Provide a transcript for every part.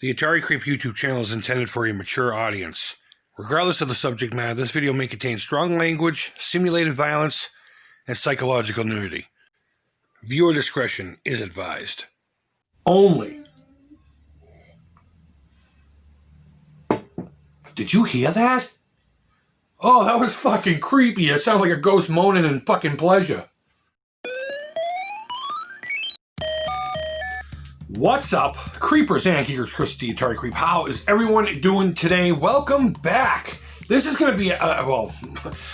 The Atari Creep YouTube channel is intended for a mature audience. Regardless of the subject matter, this video may contain strong language, simulated violence, and psychological nudity. Viewer discretion is advised. Only. Did you hear that? Oh, that was fucking creepy. It sounded like a ghost moaning in fucking pleasure. What's up, creepers and geekers? Chris the Atari Creep. How is everyone doing today? Welcome back. This is going to be, well,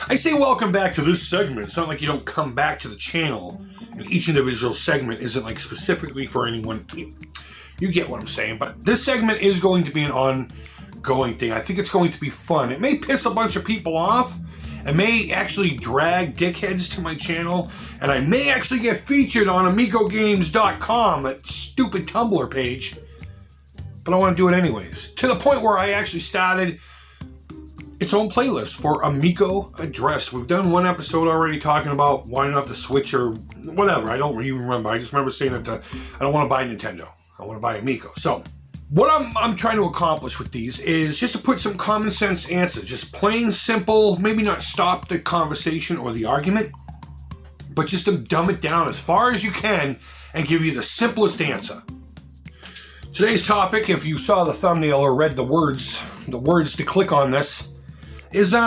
I say welcome back to this segment. It's not like you don't come back to the channel, and each individual segment isn't like specifically for anyone. You get what I'm saying, but this segment is going to be an ongoing thing. I think it's going to be fun. It may piss a bunch of people off. It may actually drag dickheads to my channel, and I may actually get featured on AmicoGames.com, that stupid Tumblr page, but I want to do it anyways. To the point where I actually started its own playlist for Amico Addressed. We've done one episode already talking about why not the Switch or whatever. I don't even remember. I just remember saying that I don't want to buy Nintendo. I want to buy Amico. So what I'm trying to accomplish with these is just to put some common sense answers, just plain simple, maybe not stop the conversation or the argument, but just to dumb it down as far as you can and give you the simplest answer. Today's topic, if you saw the thumbnail or read the words to click on this, is the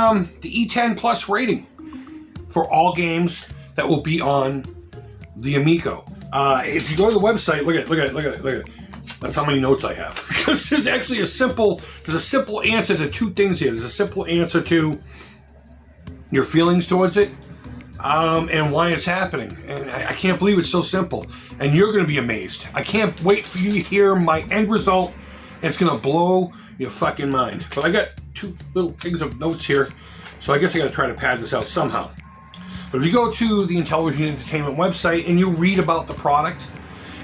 E10 Plus rating for all games that will be on the Amico. If you go to the website, look at it. That's how many notes I have. Because there's actually a simple answer to two things here. There's a simple answer to your feelings towards it, and why it's happening. And I can't believe it's so simple. And you're going to be amazed. I can't wait for you to hear my end result. It's going to blow your fucking mind. But I got two little things of notes here, so I guess I got to try to pad this out somehow. But if you go to the Intellivision Entertainment website and you read about the product,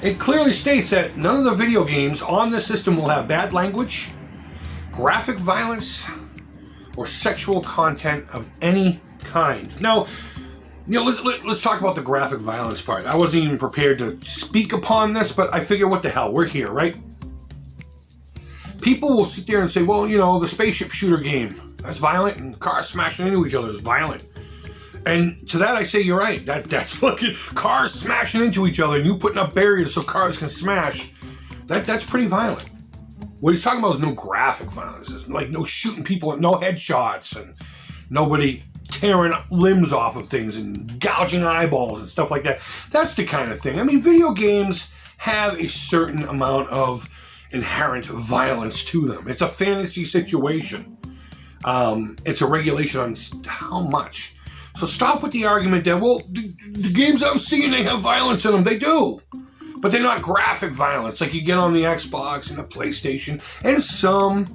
it clearly states that none of the video games on this system will have bad language, graphic violence, or sexual content of any kind. Now, let's talk about the graphic violence part. I wasn't even prepared to speak upon this, but I figure what the hell, we're here, right? People will sit there and say, well, the spaceship shooter game, that's violent, and cars smashing into each other is violent. And to that I say, you're right. That's fucking cars smashing into each other and you putting up barriers so cars can smash. That's pretty violent. What he's talking about is no graphic violence. It's like no shooting people, no headshots, and nobody tearing limbs off of things and gouging eyeballs and stuff like that. That's the kind of thing. I mean, video games have a certain amount of inherent violence to them. It's a fantasy situation. It's a regulation on how much. So stop with the argument that, well, the games I'm seeing, they have violence in them. They do. But they're not graphic violence like you get on the Xbox and the PlayStation and some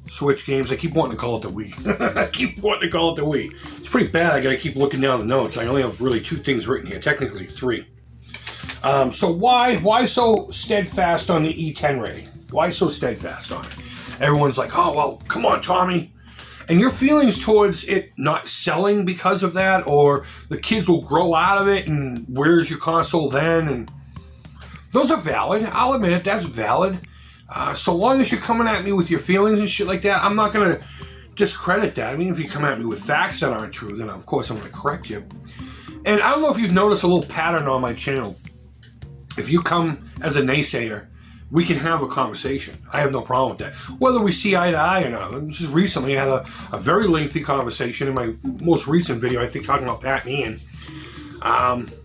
Switch games. I keep wanting to call it the Wii. I keep wanting to call it the Wii. It's pretty bad. I got to keep looking down the notes. I only have really two things written here. Technically three. So why so steadfast on the E10 rating? Why so steadfast on it? Everyone's like, oh, well, come on, Tommy. And your feelings towards it not selling because of that, or the kids will grow out of it, and where's your console then? And those are valid. I'll admit it, that's valid. So long as you're coming at me with your feelings and shit like that, I'm not going to discredit that. I mean, if you come at me with facts that aren't true, then of course I'm going to correct you. And I don't know if you've noticed a little pattern on my channel. If you come as a naysayer, we can have a conversation. I have no problem with that. Whether we see eye to eye or not. Just recently I had a very lengthy conversation in my most recent video, I think talking about Pat and Ian,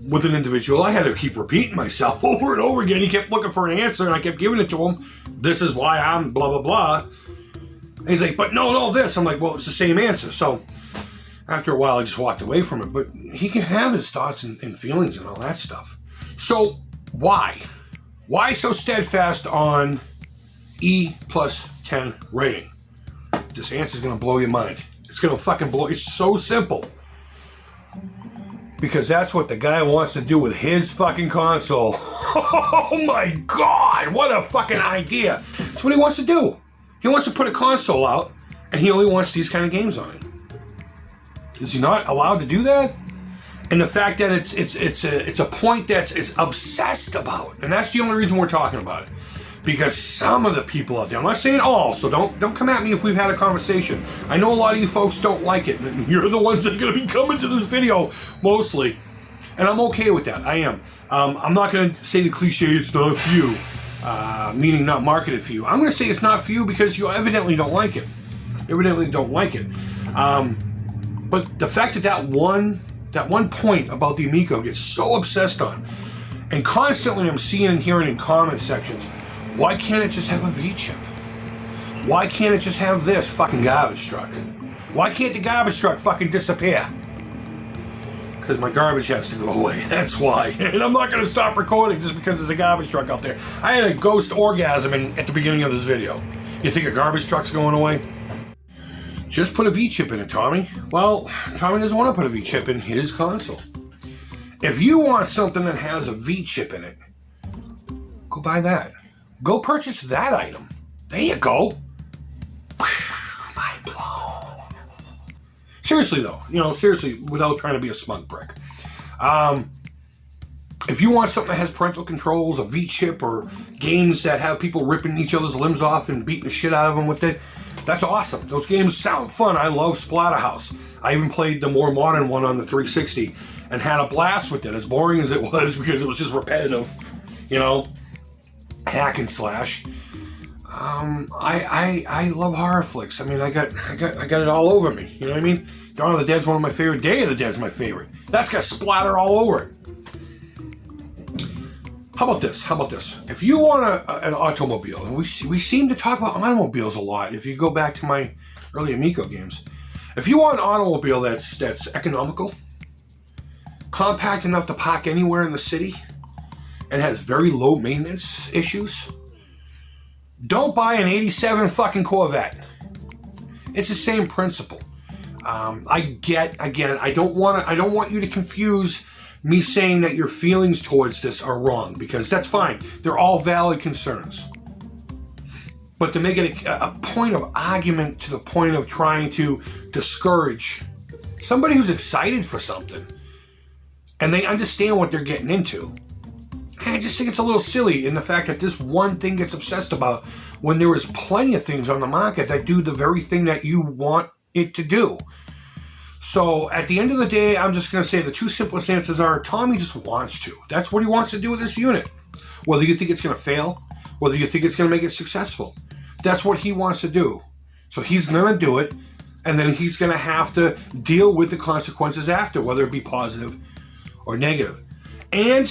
with an individual. I had to keep repeating myself over and over again. He kept looking for an answer and I kept giving it to him. This is why I'm blah, blah, blah. And he's like, but no, this. I'm like, well, it's the same answer. So after a while I just walked away from it. But he can have his thoughts and feelings and all that stuff. So why? Why so steadfast on E plus 10 rating? This answer is going to blow your mind. It's going to fucking blow. It's so simple. Because that's what the guy wants to do with his fucking console. Oh my God, what a fucking idea. That's what he wants to do. He wants to put a console out and he only wants these kind of games on it. Is he not allowed to do that? And the fact that it's a point that's obsessed about, and that's the only reason we're talking about it. Because some of the people out there, I'm not saying all, so don't come at me if we've had a conversation. I know a lot of you folks don't like it, and you're the ones that are going to be coming to this video, mostly. And I'm okay with that, I am. I'm not going to say the cliche, it's not for you, meaning not marketed for you. I'm going to say it's not for you because you evidently don't like it. Evidently don't like it. But the fact that one point about the Amico gets so obsessed on, and constantly I'm seeing and hearing in comment sections, why can't it just have a V-chip? Why can't it just have this fucking garbage truck? Why can't the garbage truck fucking disappear? Because my garbage has to go away. That's why. And I'm not going to stop recording just because there's a garbage truck out there. I had a ghost orgasm at the beginning of this video. You think a garbage truck's going away? Just put a V-chip in it, Tommy. Well, Tommy doesn't want to put a V-chip in his console. If you want something that has a V-chip in it, go buy that. Go purchase that item. There you go. Mind blown. Seriously though, seriously, without trying to be a smug prick. If you want something that has parental controls, a V-chip, or games that have people ripping each other's limbs off and beating the shit out of them with it, that's awesome. Those games sound fun. I love Splatterhouse. I even played the more modern one on the 360 and had a blast with it, as boring as it was because it was just repetitive, hack and slash. I love horror flicks. I mean, I got it all over me. You know what I mean? Dawn of the Dead's one of my favorite. Day of the Dead's my favorite. That's got splatter all over it. How about this? If you want an automobile, and we seem to talk about automobiles a lot. If you go back to my early Amico games, if you want an automobile that's economical, compact enough to park anywhere in the city, and has very low maintenance issues, don't buy an 87 fucking Corvette. It's the same principle. I don't want you to confuse me saying that your feelings towards this are wrong, because that's fine. They're all valid concerns. But to make it a point of argument to the point of trying to discourage somebody who's excited for something and they understand what they're getting into, I just think it's a little silly in the fact that this one thing gets obsessed about when there is plenty of things on the market that do the very thing that you want it to do. So at the end of the day, I'm just going to say the two simplest answers are Tommy just wants to. That's what he wants to do with this unit. Whether you think it's going to fail, whether you think it's going to make it successful, that's what he wants to do. So he's going to do it, and then he's going to have to deal with the consequences after, whether it be positive or negative. And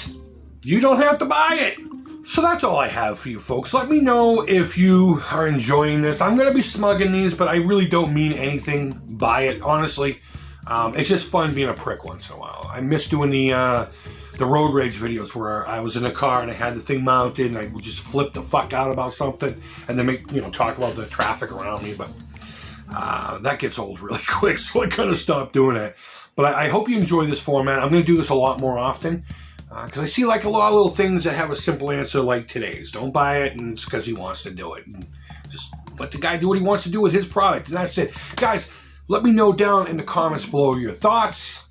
you don't have to buy it. So that's all I have for you folks. Let me know if you are enjoying this. I'm going to be smugging these, but I really don't mean anything by it, honestly. It's just fun being a prick once in a while. I miss doing the road rage videos where I was in a car and I had the thing mounted and I would just flip the fuck out about something and then talk about the traffic around me. But that gets old really quick, so I kind of stopped doing it. But I hope you enjoy this format. I'm going to do this a lot more often. Because I see a lot of little things that have a simple answer like today's. Don't buy it, and it's because he wants to do it. And just let the guy do what he wants to do with his product, and that's it. Guys, let me know down in the comments below your thoughts.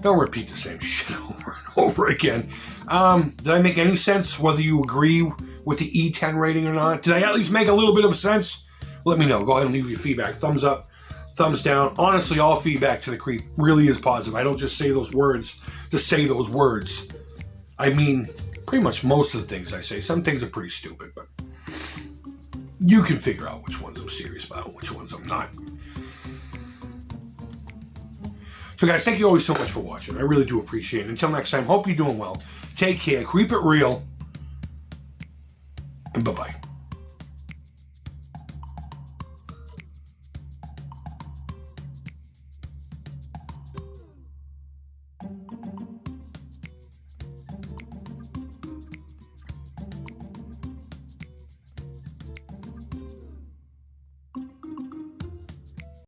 Don't repeat the same shit over and over again. Did I make any sense, whether you agree with the E10 rating or not? Did I at least make a little bit of sense? Let me know. Go ahead and leave your feedback. Thumbs up, thumbs down. Honestly, all feedback to the Creep really is positive. I don't just say those words to say those words. I mean, pretty much most of the things I say. Some things are pretty stupid, but you can figure out which ones I'm serious about, which ones I'm not. So guys, thank you always so much for watching. I really do appreciate it. Until next time, hope you're doing well. Take care. Keep it real. And bye-bye.